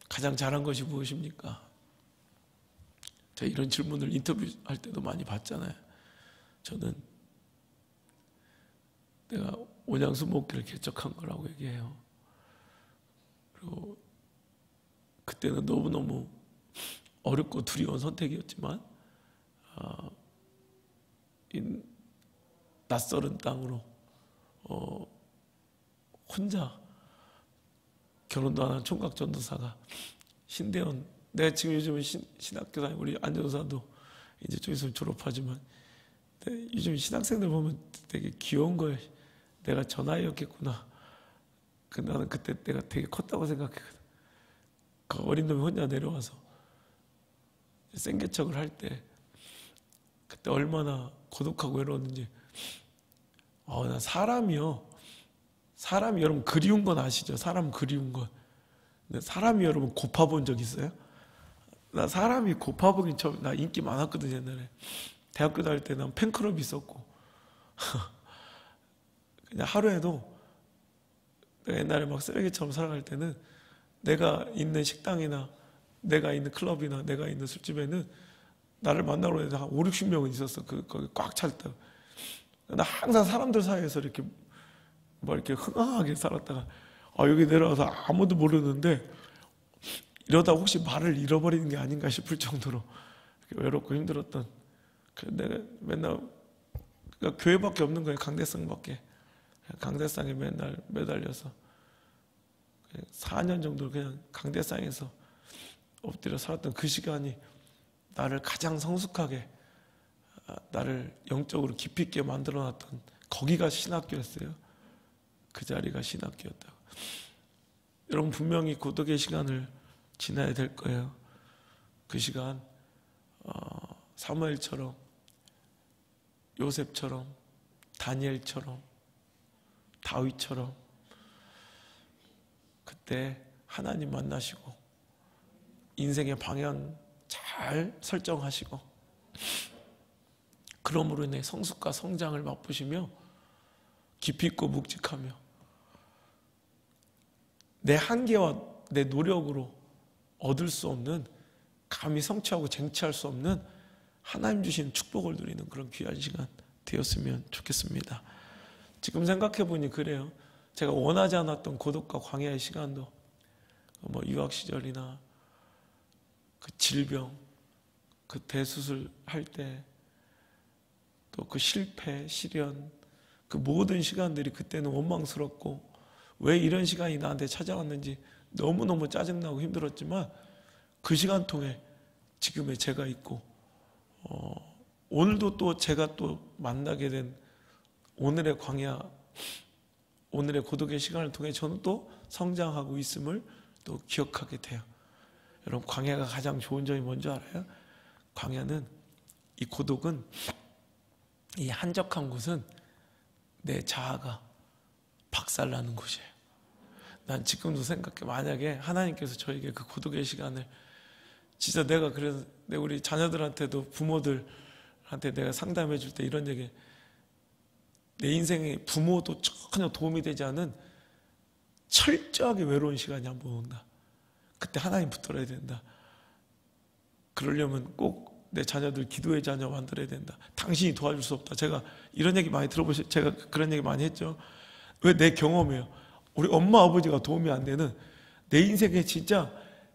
Speaker 1: 가장 잘한 것이 무엇입니까? 제가 이런 질문을 인터뷰할 때도 많이 받잖아요. 저는 내가 온양수 목기를 개척한 거라고 얘기해요. 그리고 그때는 너무너무 어렵고 두려운 선택이었지만 이 낯설은 땅으로 혼자 결혼도 안 한 총각 전도사가 신대원, 내가 지금 요즘은 신학교 다니고 우리 안 전도사도 이제 좀 있으면 졸업하지만 요즘 신학생들 보면 되게 귀여운 거예요. 내가 저 나이였겠구나. 나는 그때 내가 되게 컸다고 생각했거든. 그 어린 놈이 혼자 내려와서 생개척을 할 때 그때 얼마나 고독하고 외로웠는지. 나 사람이 여러분 그리운 건 아시죠? 사람 그리운 건. 근데 사람이 여러분 고파본 적 있어요? 나 사람이 고파보긴 처음. 나 인기 많았거든 옛날에. 대학교 다닐 때 난 팬클럽이 있었고 그냥 하루에도 내가 옛날에 막 쓰레기처럼 살아갈 때는 내가 있는 식당이나 내가 있는 클럽이나 내가 있는 술집에는 나를 만나러 오는 한 5, 60명은 있었어. 거기 꽉 찰 때. 나 항상 사람들 사이에서 이렇게 이렇게 흥황하게 살았다가 여기 내려와서 아무도 모르는데 이러다 혹시 말을 잃어버리는 게 아닌가 싶을 정도로 외롭고 힘들었던. 내가 맨날 그러니까 교회밖에 없는 거예요. 강대상밖에. 강대상에 맨날 매달려서 4년 정도 그냥 강대상에서 엎드려 살았던 그 시간이 나를 가장 성숙하게 나를 영적으로 깊이 있게 만들어놨던 거기가 신학교였어요. 그 자리가 신학교였다고. 여러분 분명히 고독의 시간을 지나야 될 거예요. 그 시간 사무엘처럼 요셉처럼 다니엘처럼 다윗처럼 그때 하나님 만나시고 인생의 방향 잘 설정하시고 그러므로 인해 성숙과 성장을 맛보시며 깊이 있고 묵직하며 내 한계와 내 노력으로 얻을 수 없는 감히 성취하고 쟁취할 수 없는 하나님 주신 축복을 누리는 그런 귀한 시간 되었으면 좋겠습니다. 지금 생각해보니 그래요. 제가 원하지 않았던 고독과 광야의 시간도 유학 시절이나 그 질병, 그 대수술 할 때 또 그 실패, 시련 그 모든 시간들이 그때는 원망스럽고 왜 이런 시간이 나한테 찾아왔는지 너무너무 짜증나고 힘들었지만 그 시간 통해 지금의 제가 있고 오늘도 또 제가 또 만나게 된 오늘의 광야, 오늘의 고독의 시간을 통해 저는 또 성장하고 있음을 또 기억하게 돼요. 여러분 광야가 가장 좋은 점이 뭔지 알아요? 광야는 이 고독은 이 한적한 곳은 내 자아가 박살나는 곳이에요. 난 지금도 생각해. 만약에 하나님께서 저에게 그 고독의 시간을 진짜 내가 그래서 우리 자녀들한테도 부모들한테 내가 상담해 줄 때 이런 얘기 내 인생에 부모도 전혀 도움이 되지 않은 철저하게 외로운 시간이 한번 온다. 그때 하나님 붙들어야 된다. 그러려면 꼭 내 자녀들 기도의 자녀 만들어야 된다. 당신이 도와줄 수 없다. 제가 이런 얘기 많이 들어보셨죠? 제가 그런 얘기 많이 했죠. 왜 내 경험이에요. 우리 엄마 아버지가 도움이 안 되는 내 인생에 진짜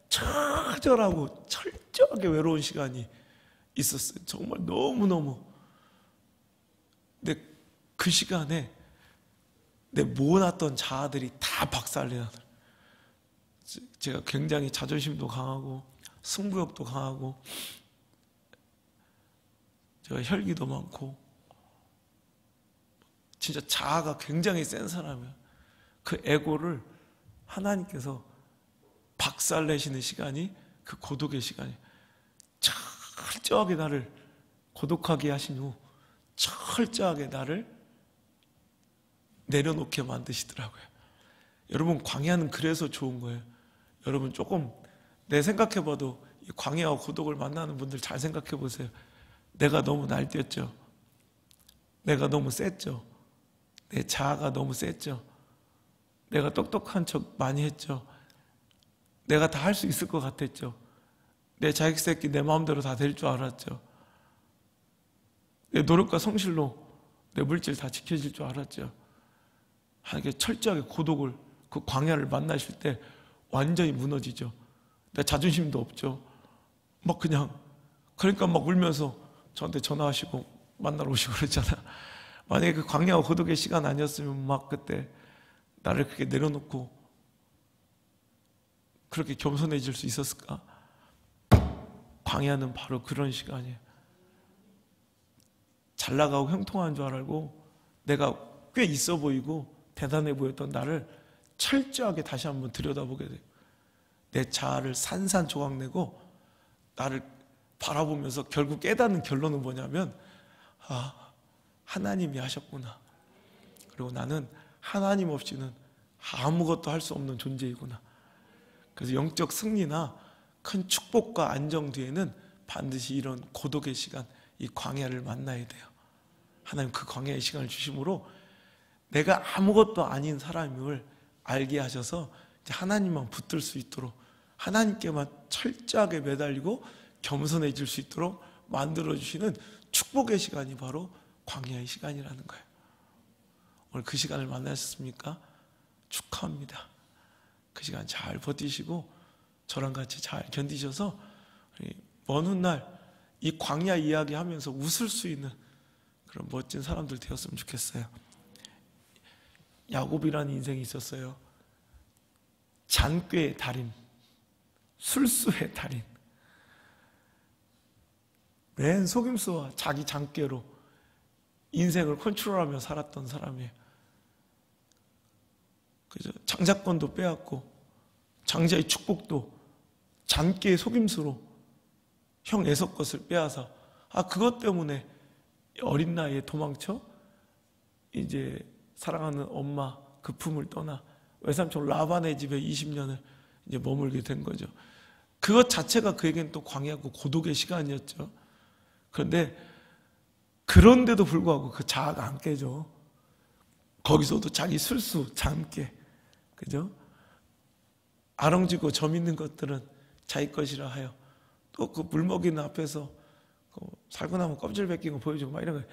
Speaker 1: 처절하고 철저하게 외로운 시간이 있었어요. 정말 너무너무. 근데 그 시간에 내 모아놨던 자아들이 다 박살내요. 제가 굉장히 자존심도 강하고 승부욕도 강하고 제가 혈기도 많고 진짜 자아가 굉장히 센 사람이에요. 그 에고를 하나님께서 박살내시는 시간이 그 고독의 시간이에요. 철저하게 나를 고독하게 하신 후 철저하게 나를 내려놓게 만드시더라고요. 여러분, 광야는 그래서 좋은 거예요. 여러분, 조금 내 생각해봐도 이 광야와 고독을 만나는 분들 잘 생각해보세요. 내가 너무 날뛰었죠. 내가 너무 셌죠. 내 자아가 너무 셌죠. 내가 똑똑한 척 많이 했죠. 내가 다 할 수 있을 것 같았죠. 내 자식 새끼 내 마음대로 다 될 줄 알았죠. 내 노력과 성실로 내 물질 다 지켜질 줄 알았죠. 하나님께 철저하게 고독을, 그 광야를 만나실 때 완전히 무너지죠. 내 자존심도 없죠. 막 그냥, 그러니까 막 울면서 저한테 전화하시고 만나러 오시고 그랬잖아. 만약에 그 광야와 고독의 시간 아니었으면 막 그때 나를 그렇게 내려놓고 그렇게 겸손해질 수 있었을까? 광야는 바로 그런 시간이에요. 잘 나가고 형통한 줄 알고 내가 꽤 있어 보이고 대단해 보였던 나를 철저하게 다시 한번 들여다보게 돼요. 내 자아를 산산조각내고 나를 바라보면서 결국 깨닫는 결론은 뭐냐면, 아, 하나님이 하셨구나. 그리고 나는 하나님 없이는 아무것도 할 수 없는 존재이구나. 그래서 영적 승리나 큰 축복과 안정 뒤에는 반드시 이런 고독의 시간, 이 광야를 만나야 돼요. 하나님 그 광야의 시간을 주심으로 내가 아무것도 아닌 사람임을 알게 하셔서 이제 하나님만 붙들 수 있도록, 하나님께만 철저하게 매달리고 겸손해질 수 있도록 만들어주시는 축복의 시간이 바로 광야의 시간이라는 거예요. 오늘 그 시간을 만나셨습니까? 축하합니다. 그 시간 잘 버티시고 저랑 같이 잘 견디셔서 먼 훗날 이 광야 이야기하면서 웃을 수 있는 그런 멋진 사람들 되었으면 좋겠어요. 야곱이라는 인생이 있었어요. 잔꾀의 달인, 술수의 달인, 맨 속임수와 자기 잔꾀로 인생을 컨트롤하며 살았던 사람이에요. 그죠? 장자권도 빼앗고 장자의 축복도 잔꾀의 속임수로 형 에서 것을 빼앗아, 그것 때문에 어린 나이에 도망쳐 이제 사랑하는 엄마 그 품을 떠나 외삼촌 라반의 집에 20년을 이제 머물게 된 거죠. 그것 자체가 그에겐 또 광야고 고독의 시간이었죠. 그런데 그런데도 불구하고 그 자아가 안 깨져. 거기서도 자기 술수, 잔꾀, 그죠? 아렁지고 점 있는 것들은 자기 것이라 하여 또 그 물먹이는 앞에서 살고 나면 껍질 벗기고 보여주고 막 이런 거,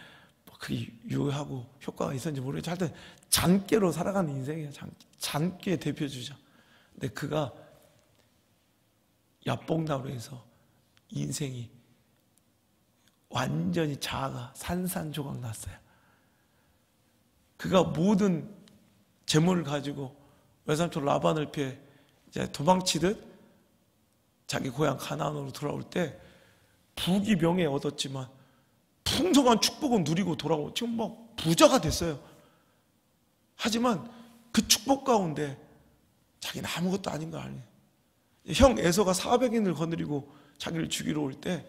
Speaker 1: 그게 유효하고 효과가 있었는지 모르겠죠. 하여튼 잔꾀로 살아가는 인생이에요. 잔꾀 대표주자. 근데 그가 야복나루에서 인생이 완전히 자아가 산산조각 났어요. 그가 모든 재물을 가지고 외삼촌 라반을 피해 이제 도망치듯 자기 고향 가나안으로 돌아올 때 부귀 명예 얻었지만 풍성한 축복은 누리고 돌아오고 지금 막 부자가 됐어요. 하지만 그 축복 가운데 자기는 아무것도 아닌 거 아니에요. 형 에서가 400인을 거느리고 자기를 죽이러 올 때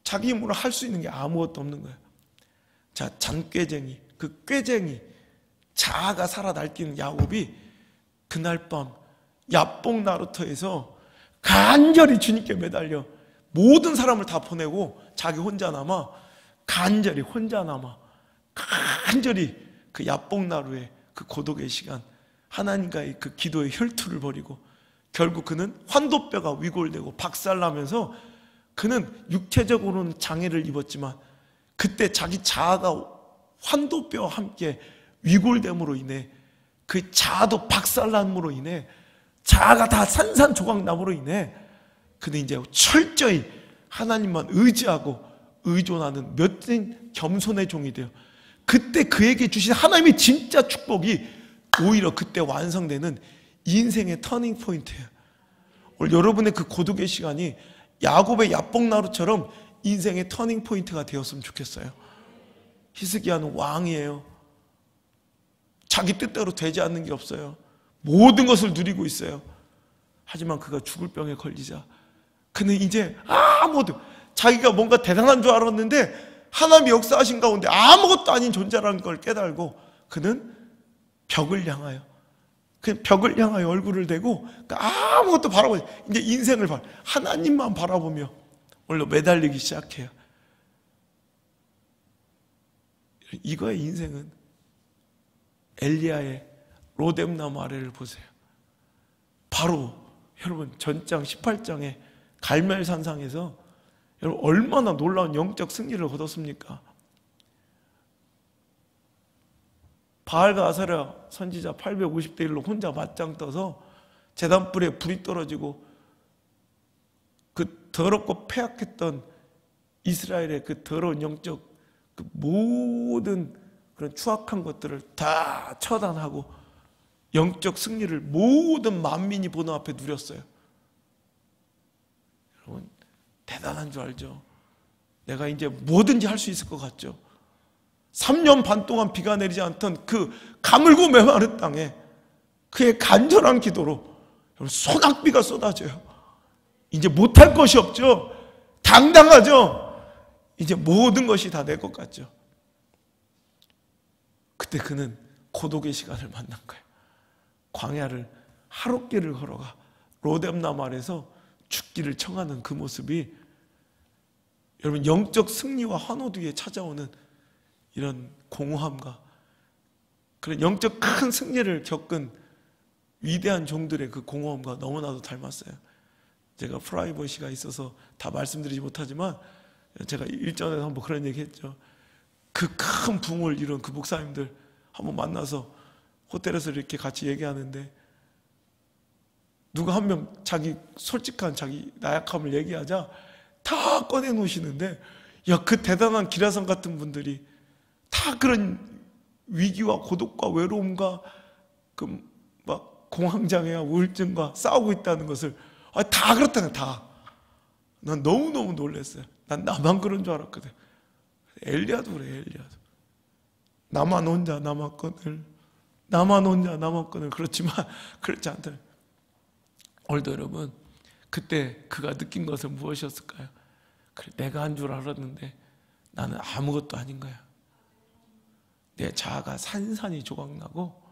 Speaker 1: 자기 힘으로 할 수 있는 게 아무것도 없는 거예요. 자, 잔꾀쟁이, 그 꾀쟁이, 자아가 살아 날뛰는 야곱이 그날 밤 야복 나루터에서 간절히 주님께 매달려 모든 사람을 다 보내고 자기 혼자 남아 간절히 그 야복나루의 그 고독의 시간, 하나님과의 그 기도의 혈투를 벌이고 결국 그는 환도뼈가 위골되고 박살나면서 그는 육체적으로는 장애를 입었지만 그때 자기 자아가 환도뼈와 함께 위골됨으로 인해 그 자아도 박살남으로 인해 자아가 다 산산조각남으로 인해 그는 이제 철저히 하나님만 의지하고 의존하는 몇진 겸손의 종이 돼요. 그때 그에게 주신 하나님의 진짜 축복이 오히려 그때 완성되는 인생의 터닝 포인트예요. 오늘 여러분의 그 고독의 시간이 야곱의 야복나루처럼 인생의 터닝 포인트가 되었으면 좋겠어요. 히스기야는 왕이에요. 자기 뜻대로 되지 않는 게 없어요. 모든 것을 누리고 있어요. 하지만 그가 죽을 병에 걸리자 그는 이제 아무도, 자기가 뭔가 대단한 줄 알았는데 하나님의 역사하신 가운데 아무것도 아닌 존재라는 걸 깨달고 그는 벽을 향하여, 그 벽을 향하여 얼굴을 대고 아무것도 바라보지, 이제 인생을 하나님만 바라보며 오늘로 매달리기 시작해요. 이거의 인생은 엘리야의 로뎀나무 아래를 보세요. 바로 여러분 전장 18장의 갈멜산상에서 여러분 얼마나 놀라운 영적 승리를 거뒀습니까? 바알과 아세라 선지자 850대 1로 혼자 맞짱 떠서 제단불에 불이 떨어지고 그 더럽고 패악했던 이스라엘의 그 더러운 영적 그 모든 그런 추악한 것들을 다 처단하고 영적 승리를 모든 만민이 보는 앞에 누렸어요. 여러분 대단한 줄 알죠? 내가 이제 뭐든지 할 수 있을 것 같죠? 3년 반 동안 비가 내리지 않던 그 가물고 메마른 땅에 그의 간절한 기도로 소낙비가 쏟아져요. 이제 못할 것이 없죠. 당당하죠. 이제 모든 것이 다 내 것 같죠. 그때 그는 고독의 시간을 만난 거예요. 광야를 하룻길을 걸어가 로뎀나무 아래서 죽기를 청하는 그 모습이 여러분 영적 승리와 환호 뒤에 찾아오는 이런 공허함과 그런 영적 큰 승리를 겪은 위대한 종들의 그 공허함과 너무나도 닮았어요. 제가 프라이버시가 있어서 다 말씀드리지 못하지만 제가 일전에 한번 그런 얘기 했죠. 그 큰 붕을 이룬 그 목사님들 한번 만나서 호텔에서 이렇게 같이 얘기하는데 누가 한 명 자기 솔직한 자기 나약함을 얘기하자 다 꺼내놓으시는데, 야, 그 대단한 기라성 같은 분들이 다 그런 위기와 고독과 외로움과 그 막 공황장애와 우울증과 싸우고 있다는 것을 다 그렇다는, 다. 난 너무너무 놀랐어요. 난 나만 그런 줄 알았거든. 엘리야도 그래, 엘리야도. 나만 혼자 남았거늘, 나만 혼자 남았거늘. 그렇지만 그렇지 않다. 오늘도 여러분, 그때 그가 느낀 것은 무엇이었을까요? 그래, 내가 한 줄 알았는데 나는 아무것도 아닌 거야. 내 자아가 산산이 조각나고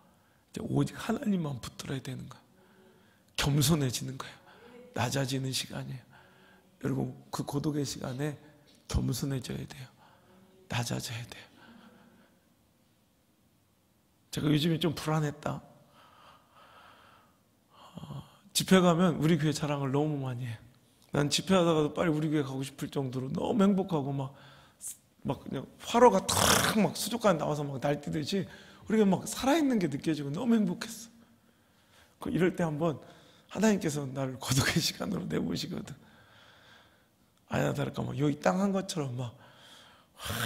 Speaker 1: 이제 오직 하나님만 붙들어야 되는 거야. 겸손해지는 거예요. 낮아지는 시간이에요. 여러분, 그 고독의 시간에 겸손해져야 돼요. 낮아져야 돼요. 제가 요즘에 좀 불안했다. 집회 가면 우리 교회 자랑을 너무 많이 해요. 난 집회하다가도 빨리 우리 교회 가고 싶을 정도로 너무 행복하고 막 그냥 화로가 탁 막 수족관에 나와서 막 날뛰듯이 우리가 막 살아있는 게 느껴지고 너무 행복했어. 이럴 때 한번 하나님께서 나를 고독의 시간으로 내보시거든. 아니나 다를까 막 여기 땅 한 것처럼 막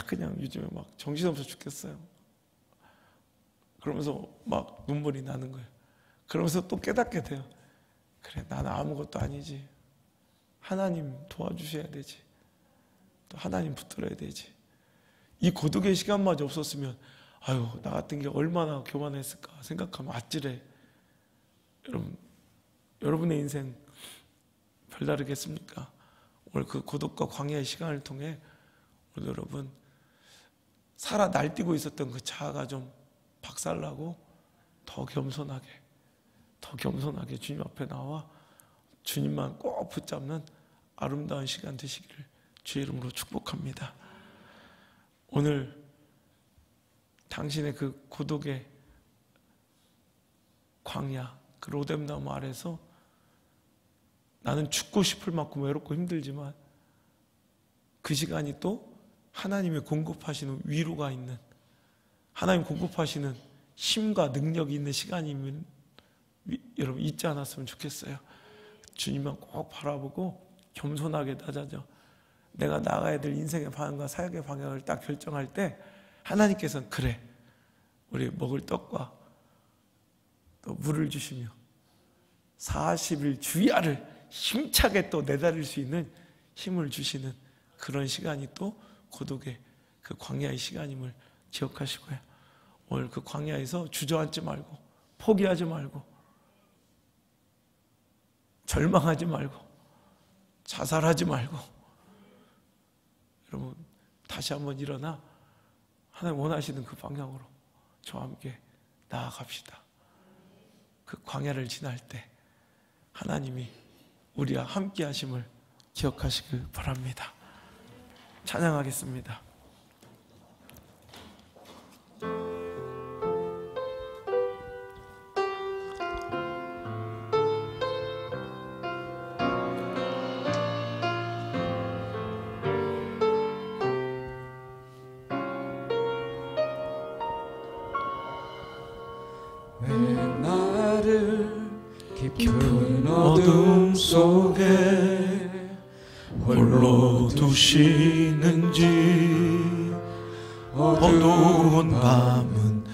Speaker 1: 그냥 요즘에 막 정신없어 죽겠어요. 그러면서 막 눈물이 나는 거예요. 그러면서 또 깨닫게 돼요. 그래, 나는 아무것도 아니지. 하나님 도와주셔야 되지. 또 하나님 붙들어야 되지. 이 고독의 시간마저 없었으면 아유, 나 같은 게 얼마나 교만했을까 생각하면 아찔해. 여러분의 인생 별다르겠습니까? 오늘 그 고독과 광야의 시간을 통해 오늘 여러분 살아 날뛰고 있었던 그 자아가 좀 박살나고 더 겸손하게 주님 앞에 나와 주님만 꼭 붙잡는 아름다운 시간 되시기를 주의 이름으로 축복합니다. 오늘 당신의 그 고독의 광야, 그 로뎀나무 아래서 나는 죽고 싶을 만큼 외롭고 힘들지만 그 시간이 또 하나님의 공급하시는 위로가 있는, 하나님 공급하시는 힘과 능력이 있는 시간이면 여러분 잊지 않았으면 좋겠어요. 주님만 꼭 바라보고 겸손하게 낮아져 내가 나가야 될 인생의 방향과 사역의 방향을 딱 결정할 때 하나님께서는 그래, 우리 먹을 떡과 또 물을 주시며 40일 주야를 힘차게 또 내다릴 수 있는 힘을 주시는 그런 시간이 또 고독의 그 광야의 시간임을 기억하시고요. 오늘 그 광야에서 주저앉지 말고, 포기하지 말고, 절망하지 말고, 자살하지 말고, 여러분 다시 한번 일어나 하나님 원하시는 그 방향으로 저와 함께 나아갑시다. 그 광야를 지날 때 하나님이 우리와 함께 하심을 기억하시길 바랍니다. 찬양하겠습니다.
Speaker 2: 왜 나를 깊은 어둠 속에 홀로 두시는지, 어두운 밤은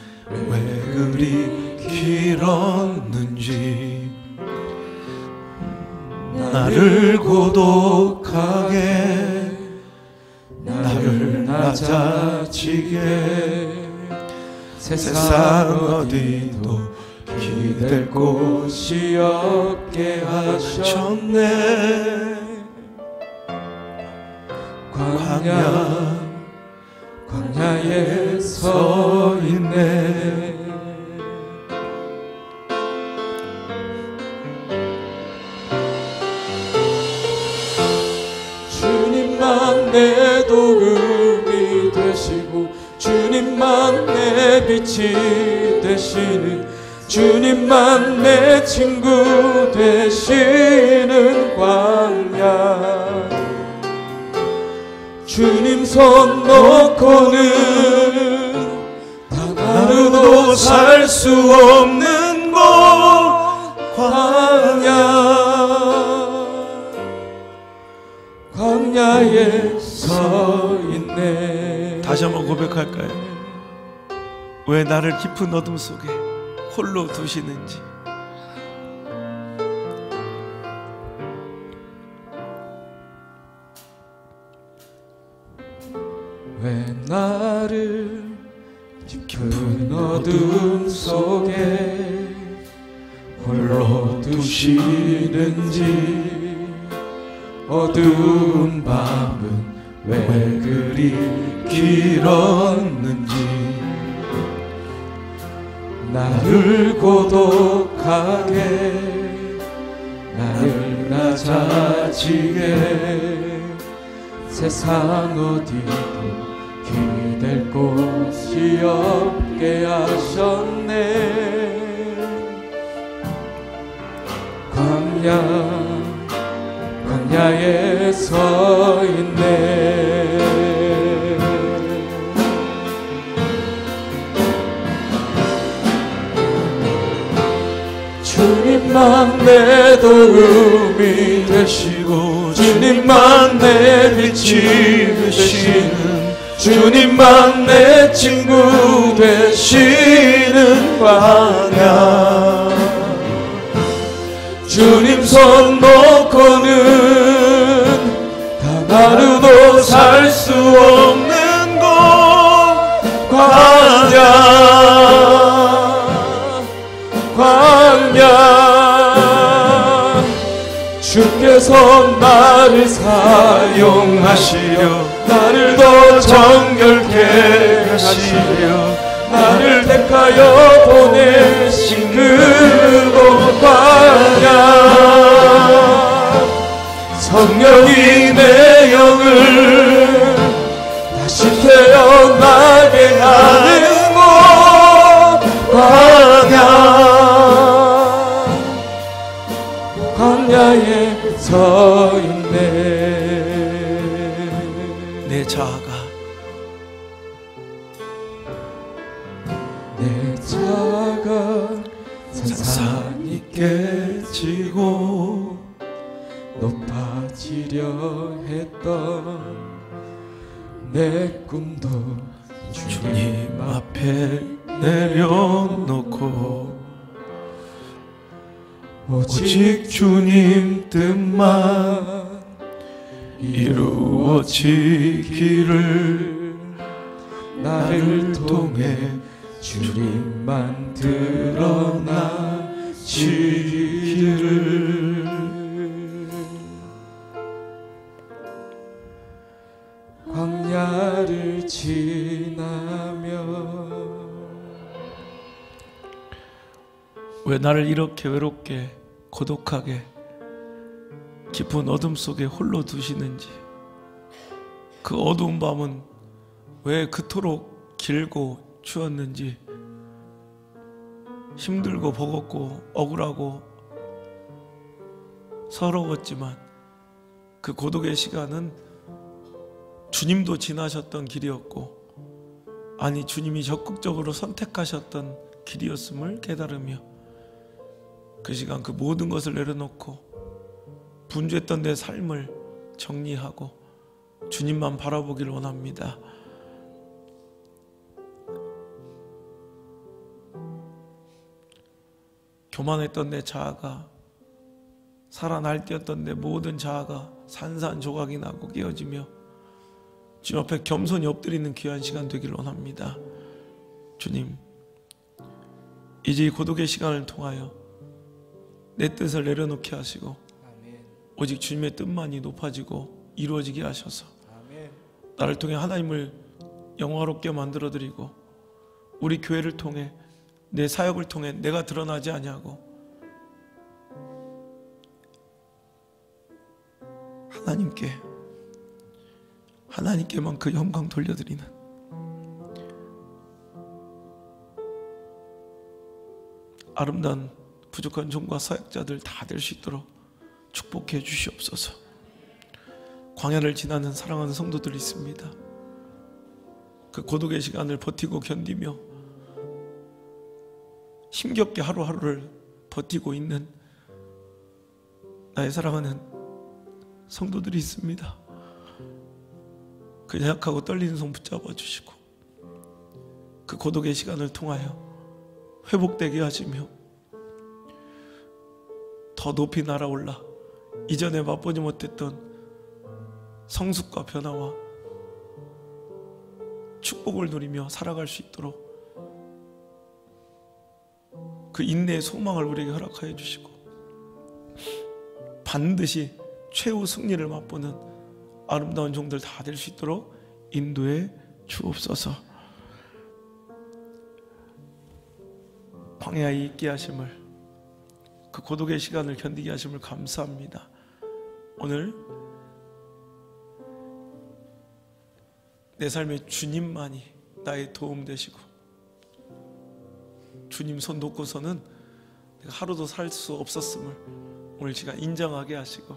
Speaker 2: 왜 그리 길었는지, 나를 고독하게, 나를 낮아지게, 세상 어디도 기댈 곳이 없게 하셨네. 광야에 서 있네. 주님만 내 도움이 되시고, 주님만 내 빛이 되시는, 주님만 내 친구 되시는 광야. 주님 손 놓고는 단 하루도 살 수 없는 곳 광야에 서 있네.
Speaker 1: 다시 한번 고백할까요? 왜 나를 깊은 어둠 속에 홀로 두시는지.
Speaker 2: 왜 나를 깊은 어둠 속에 홀로 두시는지, 어두운 밤은 왜 그리 길었는지, 나를 고독하게, 나를 낮아지게, 세상 어디도 기댈 곳이 없게 하셨네. 광야에 서 있네. 주님만 내 도움이 되시고, 주님만 내 빛이 되시는, 주님만 내 친구 되시는 광야. 주님 손 놓고는 단 하루도 살 수 없는 곳 광야. 주께서 나를 사용하시려, 나를 더 정결케 하시려, 나를 택하여 보내신 그곳 광야. 성령이 내 영을 다시 태어나게 하는 곳 광야에 서 있네.
Speaker 1: 내 자아가
Speaker 2: 산산이 깨지고 높아지려 했던 내 꿈도 주님 앞에 내려놓고, 오직 주님 뜻만 이루어지기를, 나를 통해 주님만 드러나시기를. 광야를 지나며.
Speaker 1: 왜 나를 이렇게 외롭게 고독하게 깊은 어둠 속에 홀로 두시는지, 그 어두운 밤은 왜 그토록 길고 추웠는지, 힘들고 버겁고 억울하고 서러웠지만 그 고독의 시간은 주님도 지나셨던 길이었고, 아니 주님이 적극적으로 선택하셨던 길이었음을 깨달으며 그 시간 그 모든 것을 내려놓고 분주했던 내 삶을 정리하고 주님만 바라보길 원합니다. 교만했던 내 자아가, 살아날뛰었던 내 모든 자아가 산산조각이 나고 깨어지며 주님 앞에 겸손히 엎드리는 귀한 시간 되길 원합니다. 주님, 이제 이 고독의 시간을 통하여 내 뜻을 내려놓게 하시고 오직 주님의 뜻만이 높아지고 이루어지게 하셔서 나를 통해 하나님을 영화롭게 만들어드리고 우리 교회를 통해 내 사역을 통해 내가 드러나지 아니하고 하나님께만 그 영광 돌려드리는 아름다운 부족한 종과 사역자들 다 될 수 있도록 축복해 주시옵소서. 광야를 지나는 사랑하는 성도들이 있습니다. 그 고독의 시간을 버티고 견디며 힘겹게 하루하루를 버티고 있는 나의 사랑하는 성도들이 있습니다. 그 약하고 떨리는 손 붙잡아 주시고 그 고독의 시간을 통하여 회복되게 하시며 더 높이 날아올라 이전에 맛보지 못했던 성숙과 변화와 축복을 누리며 살아갈 수 있도록 그 인내의 소망을 우리에게 허락하여 주시고 반드시 최후 승리를 맛보는 아름다운 종들 다 될 수 있도록 인도해 주옵소서. 광야에 있게 하심을, 그 고독의 시간을 견디게 하심을 감사합니다. 오늘 내 삶에 주님만이 나의 도움 되시고 주님 손 놓고서는 내가 하루도 살 수 없었음을 오늘 시간 인정하게 하시고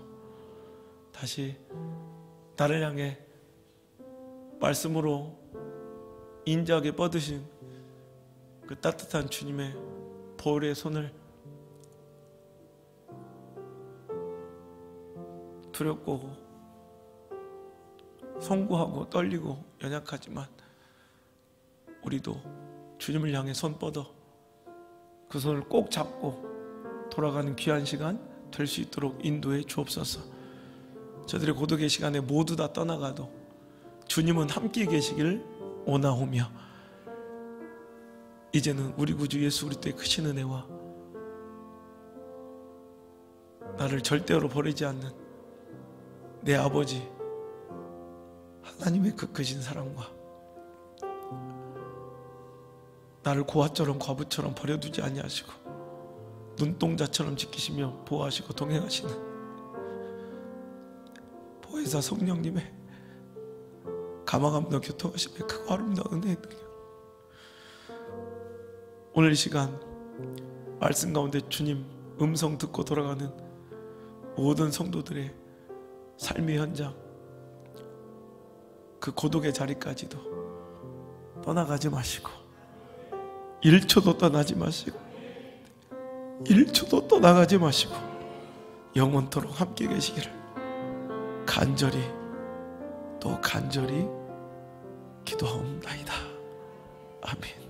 Speaker 1: 다시 나를 향해 말씀으로 인자하게 뻗으신 그 따뜻한 주님의 보혈의 손을 두렵고 송구하고 떨리고 연약하지만 우리도 주님을 향해 손 뻗어 그 손을 꼭 잡고 돌아가는 귀한 시간 될 수 있도록 인도해 주옵소서. 저들의 고독의 시간에 모두 다 떠나가도 주님은 함께 계시길 원하오며 이제는 우리 구주 예수 그리스도의 크신 은혜와 나를 절대로 버리지 않는 내 아버지 하나님의 그 크신 사랑과 나를 고아처럼 과부처럼 버려두지 아니하시고 눈동자처럼 지키시며 보호하시고 동행하시는 보혜사 성령님의 감화감동 교통하심의 크고 아름다운 은혜의 능력, 오늘 이 시간 말씀 가운데 주님 음성 듣고 돌아가는 모든 성도들의 삶의 현장, 그 고독의 자리까지도 떠나가지 마시고 1초도 떠나지 마시고 1초도 떠나가지 마시고 영원토록 함께 계시기를 간절히 또 간절히 기도하옵나이다. 아멘.